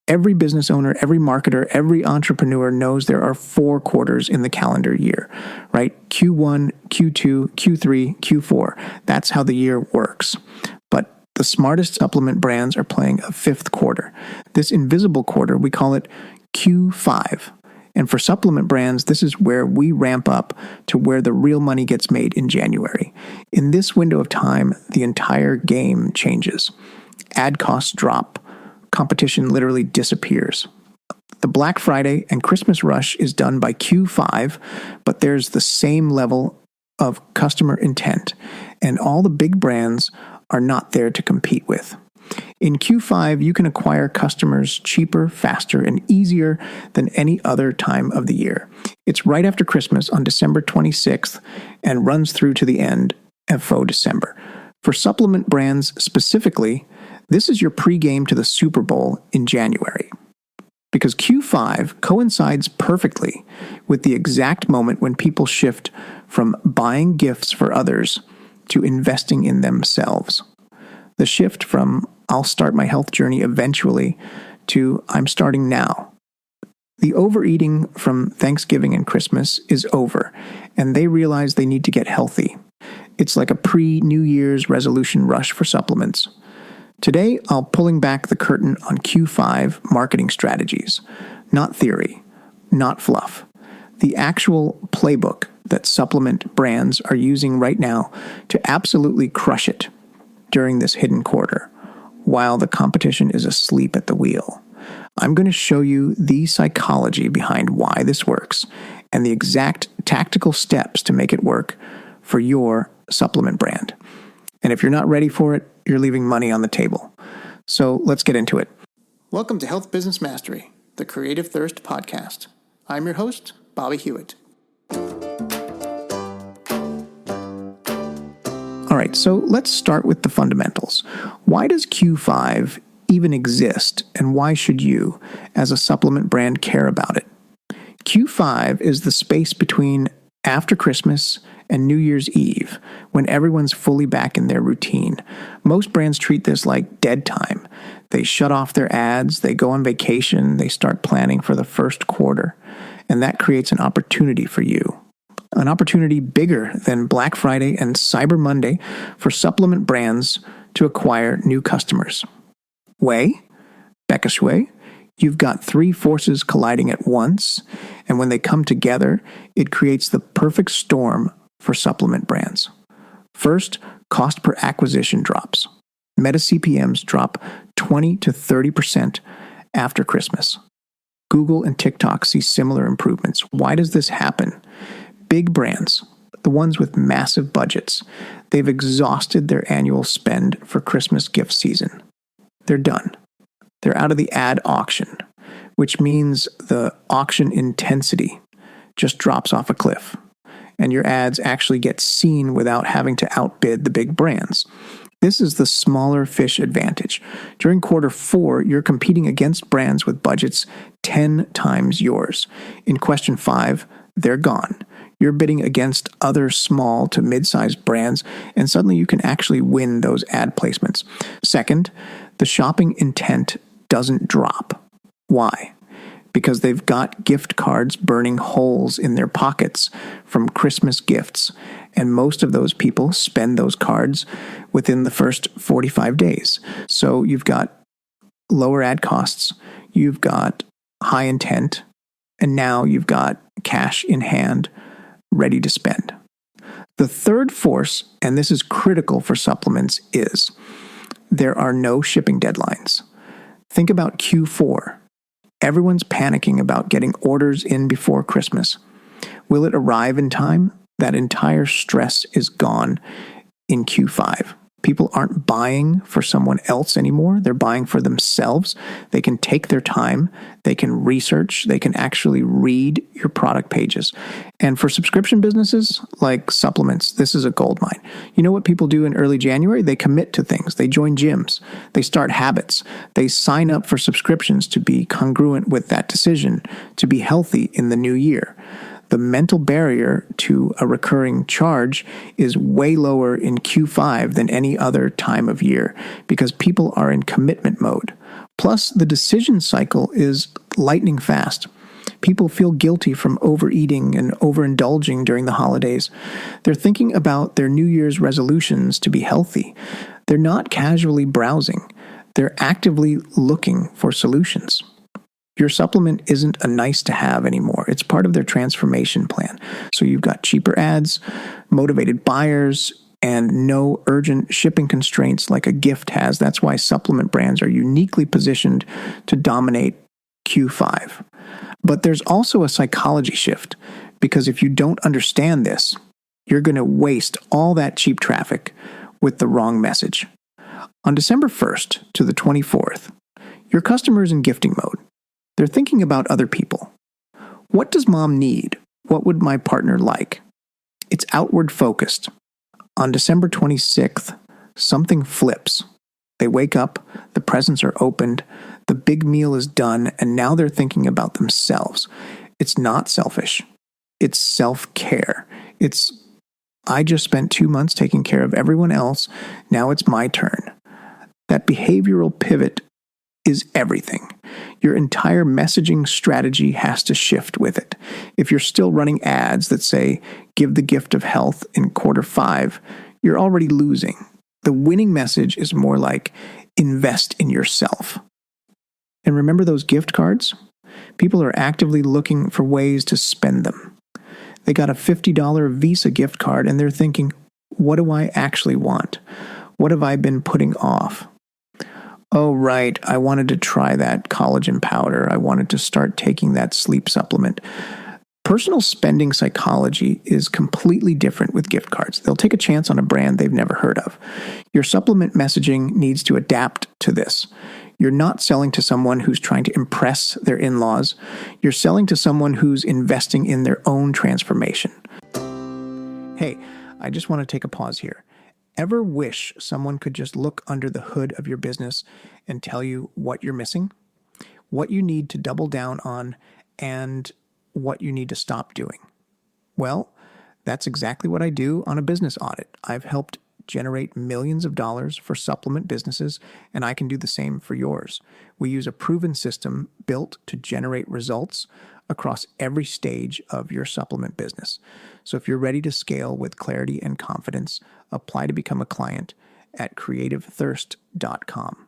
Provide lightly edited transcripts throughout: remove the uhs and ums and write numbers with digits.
Every business owner, every marketer, every entrepreneur knows there are 4 quarters in the calendar year, right? Q1, Q2, Q3, Q4. That's how the year works. But the smartest supplement brands are playing a 5th quarter. This invisible quarter, we call it Q5. And for supplement brands, this is where we ramp up to where the real money gets made in January. In this window of time, the entire game changes. Ad costs drop. Competition literally disappears. The Black Friday and Christmas rush is done by Q5, but there's the same level of customer intent, and all the big brands are not there to compete with. In Q5, you can acquire customers cheaper, faster, and easier than any other time of the year. It's right after Christmas on December 26th and runs through to the end of faux December. For supplement brands specifically, this is your pregame to the Super Bowl in January. Because Q5 coincides perfectly with the exact moment when people shift from buying gifts for others to investing in themselves. The shift from I'll start my health journey eventually to I'm starting now. The overeating from Thanksgiving and Christmas is over, and they realize they need to get healthy. It's like a pre-New Year's resolution rush for supplements. Today, I'll pulling back the curtain on Q5 marketing strategies. Not theory, not fluff. The actual playbook that supplement brands are using right now to absolutely crush it during this hidden quarter, while the competition is asleep at the wheel. I'm going to show you the psychology behind why this works and the exact tactical steps to make it work for your supplement brand. And if you're not ready for it, you're leaving money on the table. So let's get into it. Welcome to Health Business Mastery, the Creative Thirst podcast. I'm your host, Bobby Hewitt. All right, so let's start with the fundamentals. Why does Q5 even exist, and why should you, as a supplement brand, care about it? Q5 is the space between after Christmas and New Year's Eve, when everyone's fully back in their routine. Most brands treat this like dead time. They shut off their ads, they go on vacation, they start planning for the first quarter, and that creates an opportunity for you. An opportunity bigger than Black Friday and Cyber Monday for supplement brands to acquire new customers. Becca Shui, you've got 3 forces colliding at once, and when they come together, it creates the perfect storm for supplement brands. First, cost per acquisition drops. Meta CPMs drop 20 to 30% after Christmas. Google and TikTok see similar improvements. Why does this happen? Big brands, the ones with massive budgets, they've exhausted their annual spend for Christmas gift season. They're done. They're out of the ad auction, which means the auction intensity just drops off a cliff, and your ads actually get seen without having to outbid the big brands. This is the smaller fish advantage. During quarter 4, you're competing against brands with budgets 10 times yours. In question 5, they're gone. You're bidding against other small to mid-sized brands, and suddenly you can actually win those ad placements. Second, the shopping intent doesn't drop. Why? Because they've got gift cards burning holes in their pockets from Christmas gifts, and most of those people spend those cards within the first 45 days. So you've got lower ad costs, you've got high intent, and now you've got cash in hand ready to spend. The third force, and this is critical for supplements, is there are no shipping deadlines. Think about Q4. Everyone's panicking about getting orders in before Christmas. Will it arrive in time? That entire stress is gone in Q5. People aren't buying for someone else anymore. They're buying for themselves. They can take their time. They can research. They can actually read your product pages. And for subscription businesses like supplements, this is a goldmine. You know what people do in early January? They commit to things. They join gyms. They start habits. They sign up for subscriptions to be congruent with that decision, to be healthy in the new year. The mental barrier to a recurring charge is way lower in Q5 than any other time of year because people are in commitment mode. Plus, the decision cycle is lightning fast. People feel guilty from overeating and overindulging during the holidays. They're thinking about their New Year's resolutions to be healthy. They're not casually browsing. They're actively looking for solutions. Your supplement isn't a nice to have anymore. It's part of their transformation plan. So you've got cheaper ads, motivated buyers, and no urgent shipping constraints like a gift has. That's why supplement brands are uniquely positioned to dominate Q5. But there's also a psychology shift, because if you don't understand this, you're going to waste all that cheap traffic with the wrong message. On December 1st to the 24th, your customer's in gifting mode. They're thinking about other people. What does mom need? What would my partner like? It's outward focused. On December 26th, something flips. They wake up, the presents are opened, the big meal is done, and now they're thinking about themselves. It's not selfish. It's self-care. It's, I just spent 2 months taking care of everyone else, now it's my turn. That behavioral pivot is everything. Your entire messaging strategy has to shift with it. If you're still running ads that say, give the gift of health in Q5, you're already losing. The winning message is more like, invest in yourself. And remember those gift cards? People are actively looking for ways to spend them. They got a $50 Visa gift card and they're thinking, what do I actually want? What have I been putting off? Oh, right, I wanted to try that collagen powder. I wanted to start taking that sleep supplement. Personal spending psychology is completely different with gift cards. They'll take a chance on a brand they've never heard of. Your supplement messaging needs to adapt to this. You're not selling to someone who's trying to impress their in-laws. You're selling to someone who's investing in their own transformation. Hey, I just want to take a pause here. Ever wish someone could just look under the hood of your business and tell you what you're missing, what you need to double down on, and what you need to stop doing? Well, that's exactly what I do on a business audit. I've helped generate millions of dollars for supplement businesses, and I can do the same for yours. We use a proven system built to generate results across every stage of your supplement business. So if you're ready to scale with clarity and confidence, apply to become a client at creativethirst.com.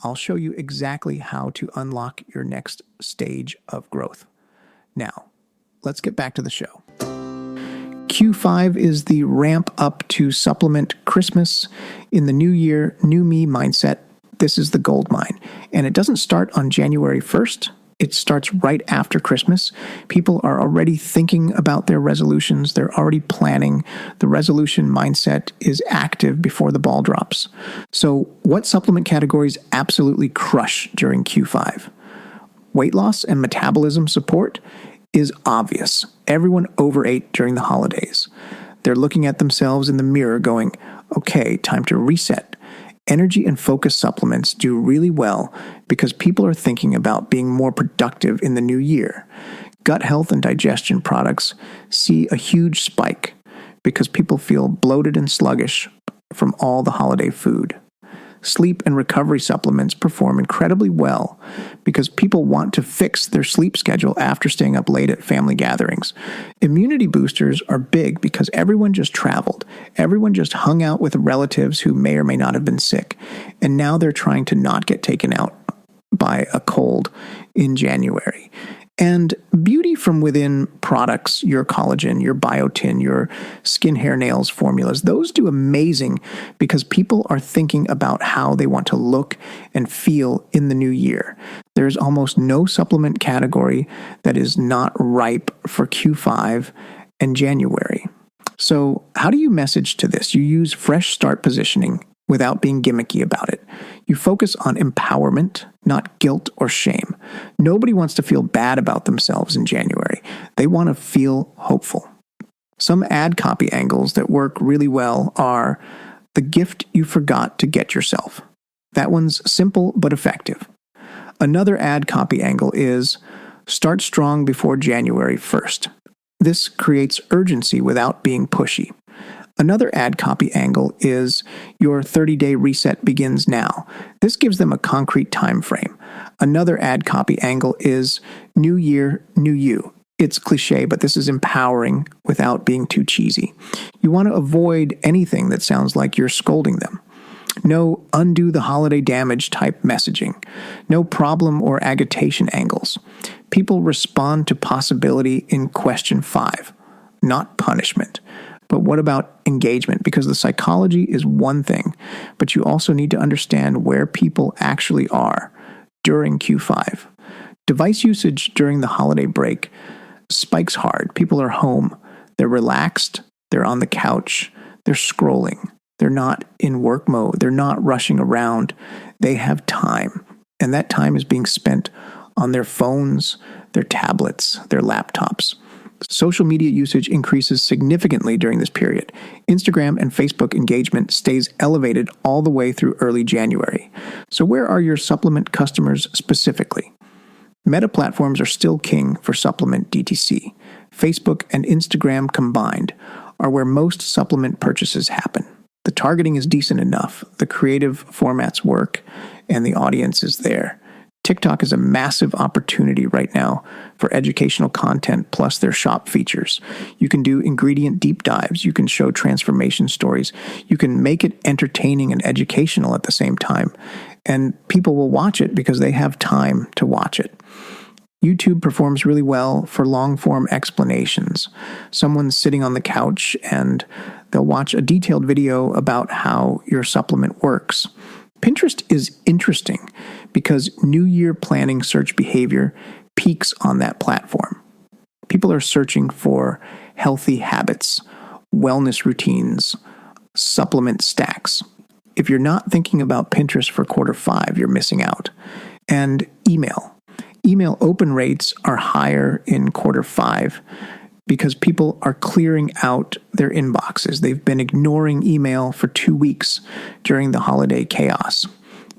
I'll show you exactly how to unlock your next stage of growth. Now, let's get back to the show. Q5 is the ramp up to supplement Christmas. In the new year, new me mindset, this is the gold mine. And it doesn't start on January 1st. It starts right after Christmas. People are already thinking about their resolutions. They're already planning. The resolution mindset is active before the ball drops. So what supplement categories absolutely crush during Q5? Weight loss and metabolism support is obvious. Everyone overate during the holidays. They're looking at themselves in the mirror going, okay, time to reset. Energy and focus supplements do really well because people are thinking about being more productive in the new year. Gut health and digestion products see a huge spike because people feel bloated and sluggish from all the holiday food. Sleep and recovery supplements perform incredibly well because people want to fix their sleep schedule after staying up late at family gatherings. Immunity boosters are big because everyone just traveled. Everyone just hung out with relatives who may or may not have been sick. And now they're trying to not get taken out by a cold in January. And beauty from within products, your collagen, your biotin, your skin, hair, nails formulas, those do amazing because people are thinking about how they want to look and feel in the new year. There's almost no supplement category that is not ripe for Q5 and January. So how do you message to this? You use fresh start positioning without being gimmicky about it. You focus on empowerment, not guilt or shame. Nobody wants to feel bad about themselves in January. They want to feel hopeful. Some ad copy angles that work really well are the gift you forgot to get yourself. That one's simple but effective. Another ad copy angle is start strong before January 1st. This creates urgency without being pushy. Another ad copy angle is your 30-day reset begins now. This gives them a concrete time frame. Another ad copy angle is new year, new you. It's cliche, but this is empowering without being too cheesy. You want to avoid anything that sounds like you're scolding them. No undo the holiday damage type messaging. No problem or agitation angles. People respond to possibility in question 5, not punishment. But what about engagement? Because the psychology is one thing, but you also need to understand where people actually are during Q5. Device usage during the holiday break spikes hard. People are home. They're relaxed. They're on the couch. They're scrolling. They're not in work mode. They're not rushing around. They have time. And that time is being spent on their phones, their tablets, their laptops. Social media usage increases significantly during this period. Instagram and Facebook engagement stays elevated all the way through early January. So where are your supplement customers specifically? Meta platforms are still king for supplement DTC. Facebook and Instagram combined are where most supplement purchases happen. The targeting is decent enough, the creative formats work, and the audience is there. TikTok is a massive opportunity right now for educational content plus their shop features. You can do ingredient deep dives. You can show transformation stories. You can make it entertaining and educational at the same time. And people will watch it because they have time to watch it. YouTube performs really well for long-form explanations. Someone's sitting on the couch and they'll watch a detailed video about how your supplement works. Pinterest is interesting because New Year planning search behavior peaks on that platform. People are searching for healthy habits, wellness routines, supplement stacks. If you're not thinking about Pinterest for quarter 5, you're missing out. And email. Email open rates are higher in quarter 5 because people are clearing out their inboxes. They've been ignoring email for 2 weeks during the holiday chaos.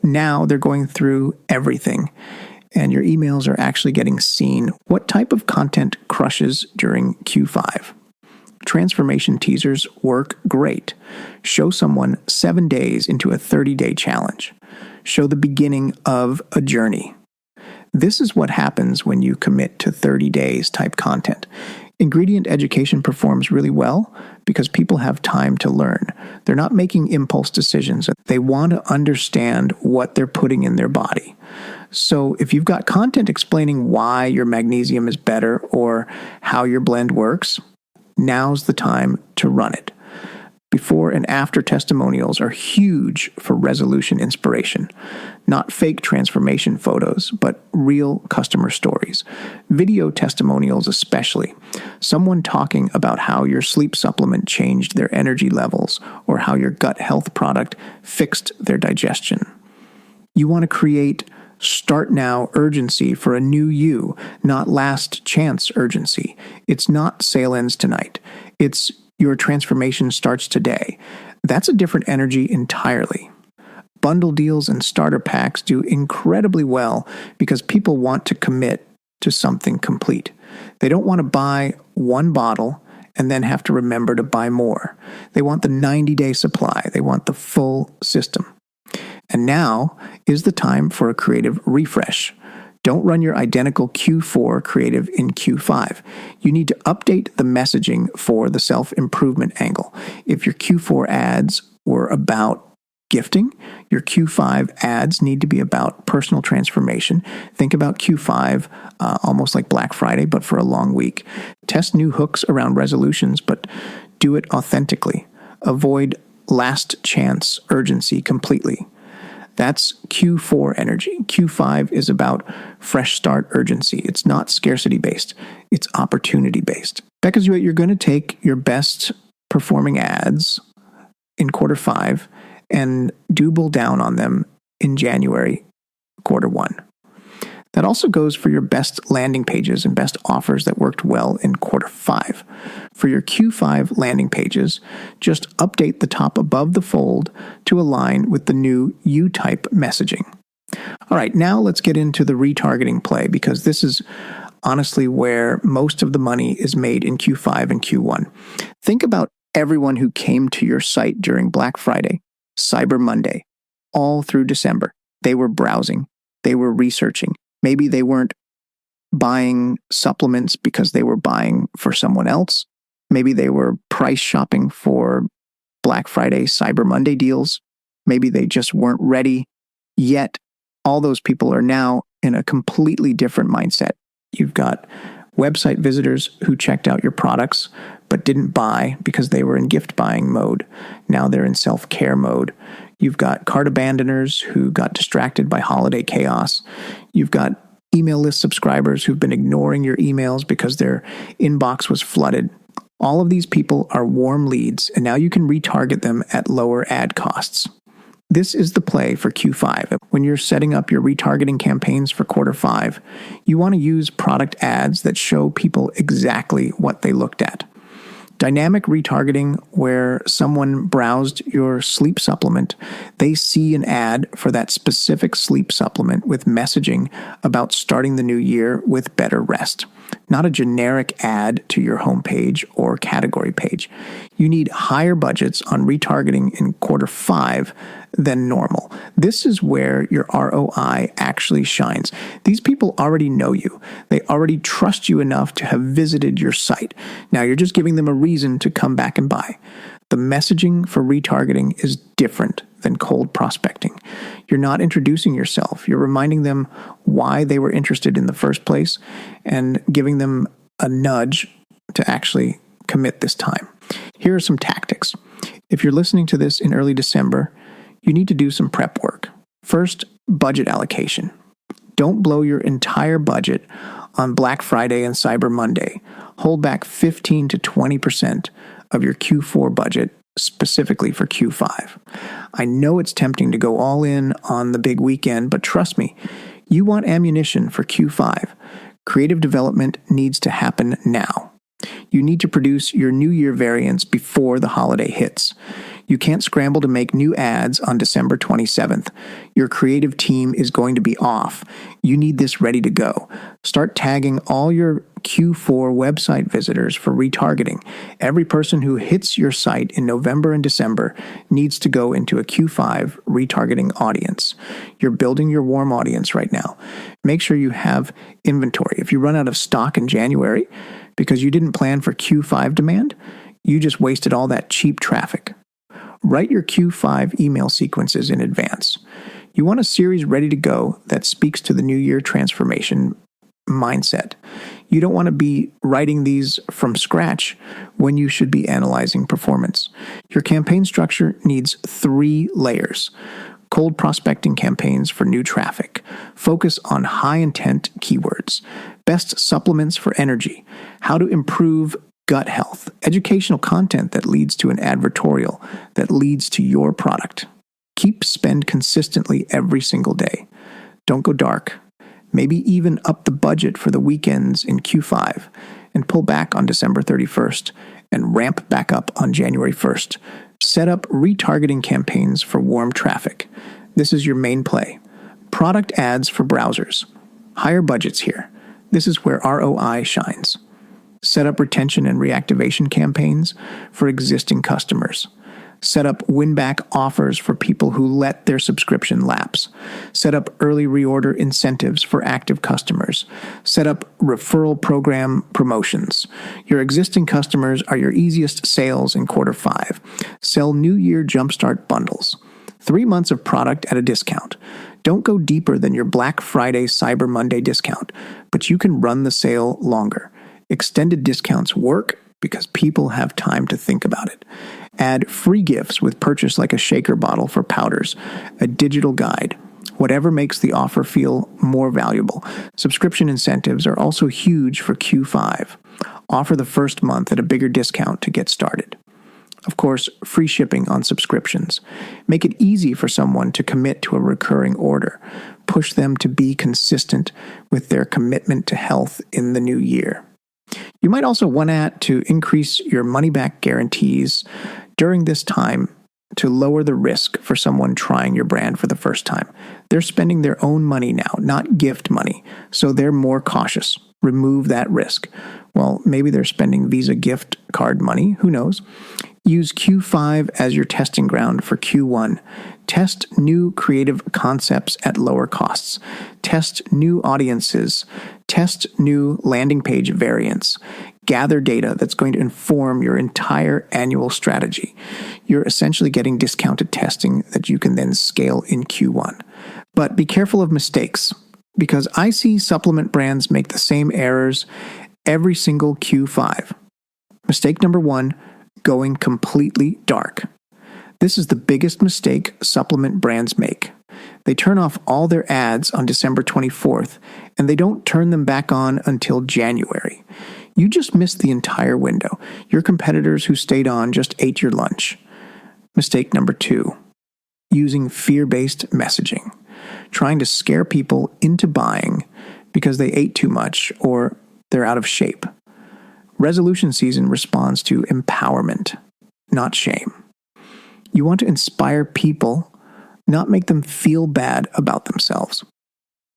Now they're going through everything, and your emails are actually getting seen. What type of content crushes during Q5? Transformation teasers work great. Show someone 7 days into a 30-day challenge. Show the beginning of a journey. This is what happens when you commit to 30 days type content. Ingredient education performs really well because people have time to learn. They're not making impulse decisions. They want to understand what they're putting in their body. So if you've got content explaining why your magnesium is better or how your blend works, now's the time to run it. Before and after testimonials are huge for resolution inspiration. Not fake transformation photos, but real customer stories. Video testimonials especially. Someone talking about how your sleep supplement changed their energy levels or how your gut health product fixed their digestion. You want to create start now urgency for a new you, not last chance urgency. It's not sale ends tonight. It's your transformation starts today. That's a different energy entirely. Bundle deals and starter packs do incredibly well because people want to commit to something complete. They don't want to buy one bottle and then have to remember to buy more. They want the 90-day supply. They want the full system. And now is the time for a creative refresh. Don't run your identical Q4 creative in Q5. You need to update the messaging for the self-improvement angle. If your Q4 ads were about gifting, your Q5 ads need to be about personal transformation. Think about Q5 almost like Black Friday, but for a long week. Test new hooks around resolutions, but do it authentically. Avoid last chance urgency completely. That's Q4 energy. Q5 is about fresh start urgency. It's not scarcity-based. It's opportunity-based. That because you're going to take your best performing ads in quarter 5 and double down on them in January, quarter 1. That also goes for your best landing pages and best offers that worked well in quarter 5. For your Q5 landing pages, just update the top above the fold to align with the new U-type messaging. All right, now let's get into the retargeting play because this is honestly where most of the money is made in Q5 and Q1. Think about Everyone who came to your site during Black Friday, Cyber Monday, all through December, they were browsing, they were researching. Maybe they weren't buying supplements because they were buying for someone else. Maybe they were price shopping for Black Friday, Cyber Monday deals. Maybe they just weren't ready yet. All those people are now in a completely different mindset. You've got website visitors who checked out your products but didn't buy because they were in gift buying mode. Now they're in self-care mode. You've got cart abandoners who got distracted by holiday chaos. You've got email list subscribers who've been ignoring your emails because their inbox was flooded. All of these people are warm leads, and now you can retarget them at lower ad costs. This is the play for Q5. When you're setting up your retargeting campaigns for quarter 5, you want to use product ads that show people exactly what they looked at. Dynamic retargeting, where someone browsed your sleep supplement, they see an ad for that specific sleep supplement with messaging about starting the new year with better rest, not a generic ad to your homepage or category page. You need higher budgets on retargeting in quarter 5 than normal. This is where your ROI actually shines. These people already know you. They already trust you enough to have visited your site. Now you're just giving them a reason to come back and buy. The messaging for retargeting is different than cold prospecting. You're not introducing yourself. You're reminding them why they were interested in the first place and giving them a nudge to actually commit this time. Here are some tactics. If you're listening to this in early December, you need to do some prep work. First, budget allocation. Don't blow your entire budget on Black Friday and Cyber Monday. Hold back 15 to 20% of your Q4 budget specifically for Q5. I know it's tempting to go all in on the big weekend, but trust me, you want ammunition for Q5. Creative development needs to happen now. You need to produce your New Year variants before the holiday hits. You can't scramble to make new ads on December 27th. Your creative team is going to be off. You need this ready to go. Start tagging all your Q4 website visitors for retargeting. Every person who hits your site in November and December needs to go into a Q5 retargeting audience. You're building your warm audience right now. Make sure you have inventory. If you run out of stock in January because you didn't plan for Q5 demand, you just wasted all that cheap traffic. Write your Q5 email sequences in advance. You want a series ready to go that speaks to the New Year transformation mindset. You don't want to be writing these from scratch when you should be analyzing performance. Your campaign structure needs 3 layers. Cold prospecting campaigns for new traffic. Focus on high-intent keywords. Best supplements for energy. How to improve gut health, educational content that leads to an advertorial that leads to your product. Keep spend consistently every single day. Don't go dark. Maybe even up the budget for the weekends in Q5 and pull back on December 31st and ramp back up on January 1st. Set up retargeting campaigns for warm traffic. This is your main play. Product ads for browsers. Higher budgets here. This is where ROI shines. Set up retention and reactivation campaigns for existing customers. Set up win-back offers for people who let their subscription lapse. Set up early reorder incentives for active customers. Set up referral program promotions. Your existing customers are your easiest sales in quarter 5. Sell New Year Jumpstart bundles. 3 months of product at a discount. Don't go deeper than your Black Friday, Cyber Monday discount, but you can run the sale longer. Extended discounts work because people have time to think about it. Add free gifts with purchase like a shaker bottle for powders, a digital guide, whatever makes the offer feel more valuable. Subscription incentives are also huge for Q5. Offer the first month at a bigger discount to get started. Of course, free shipping on subscriptions. Make it easy for someone to commit to a recurring order. Push them to be consistent with their commitment to health in the new year. You might also want to increase your money-back guarantees during this time to lower the risk for someone trying your brand for the first time. They're spending their own money now, not gift money, so they're more cautious. Remove that risk. Well, maybe they're spending Visa gift card money. Who knows? Use Q5 as your testing ground for Q1. Test new creative concepts at lower costs. Test new audiences. Test new landing page variants. Gather data that's going to inform your entire annual strategy. You're essentially getting discounted testing that you can then scale in Q1. But be careful of mistakes, because I see supplement brands make the same errors every single Q5. Mistake number 1, going completely dark. This is the biggest mistake supplement brands make. They turn off all their ads on December 24th, and they don't turn them back on until January. You just missed the entire window. Your competitors who stayed on just ate your lunch. Mistake number 2, using fear-based messaging. Trying to scare people into buying because they ate too much or they're out of shape. Resolution season responds to empowerment, not shame. You want to inspire people, not make them feel bad about themselves.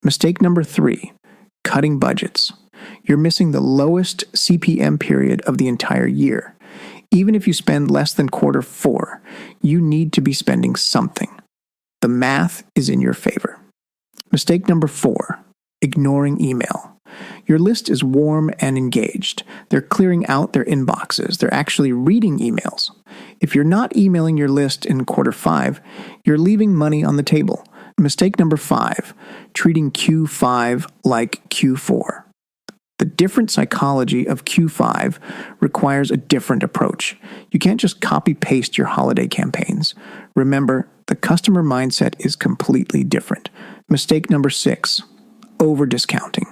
Mistake number 3, cutting budgets. You're missing the lowest CPM period of the entire year. Even if you spend less than Q4, you need to be spending something. The math is in your favor. Mistake number 4, ignoring email. Your list is warm and engaged. They're clearing out their inboxes. They're actually reading emails. If you're not emailing your list in Q5, you're leaving money on the table. Mistake number 5, treating Q5 like Q4. The different psychology of Q5 requires a different approach. You can't just copy-paste your holiday campaigns. Remember, the customer mindset is completely different. Mistake number 6, over-discounting.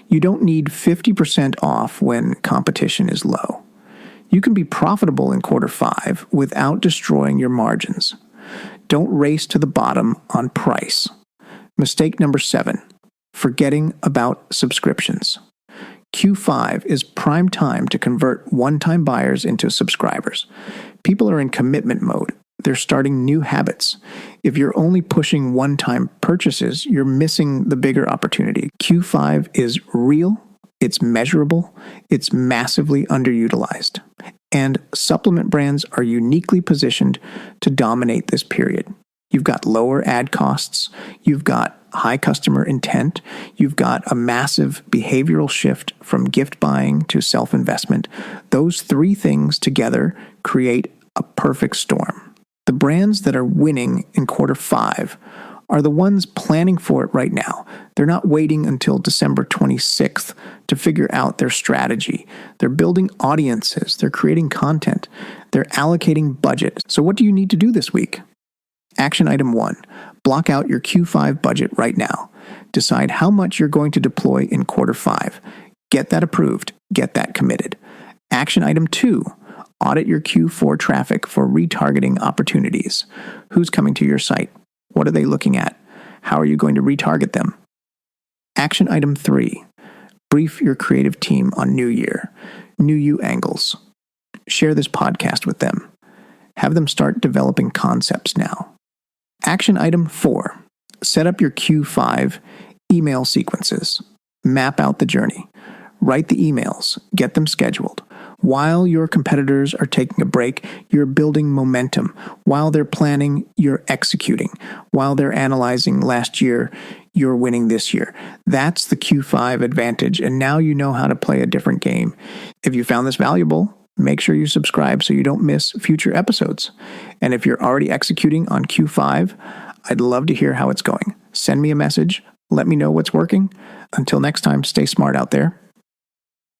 You don't need 50% off when competition is low. You can be profitable in Q5 without destroying your margins. Don't race to the bottom on price. Mistake number 7, forgetting about subscriptions. Q5 is prime time to convert one-time buyers into subscribers. People are in commitment mode. They're starting new habits. If you're only pushing one-time purchases, you're missing the bigger opportunity. Q5 is real, it's measurable, it's massively underutilized. And supplement brands are uniquely positioned to dominate this period. You've got lower ad costs, you've got high customer intent, you've got a massive behavioral shift from gift buying to self-investment. Those 3 things together create a perfect storm. The brands that are winning in Q5 are the ones planning for it right now. They're not waiting until December 26th to figure out their strategy. They're building audiences. They're creating content. They're allocating budget. So what do you need to do this week? Action item 1, block out your Q5 budget right now. Decide how much you're going to deploy in Q5. Get that approved. Get that committed. Action item 2, audit your Q4 traffic for retargeting opportunities. Who's coming to your site? What are they looking at? How are you going to retarget them? Action item 3, brief your creative team on New Year, New You angles. Share this podcast with them. Have them start developing concepts now. Action item 4, set up your Q5 email sequences. Map out the journey. Write the emails. Get them scheduled. While your competitors are taking a break, you're building momentum. While they're planning, you're executing. While they're analyzing last year, you're winning this year. That's the Q5 advantage, and now you know how to play a different game. If you found this valuable, make sure you subscribe so you don't miss future episodes. And if you're already executing on Q5, I'd love to hear how it's going. Send me a message. Let me know what's working. Until next time, stay smart out there.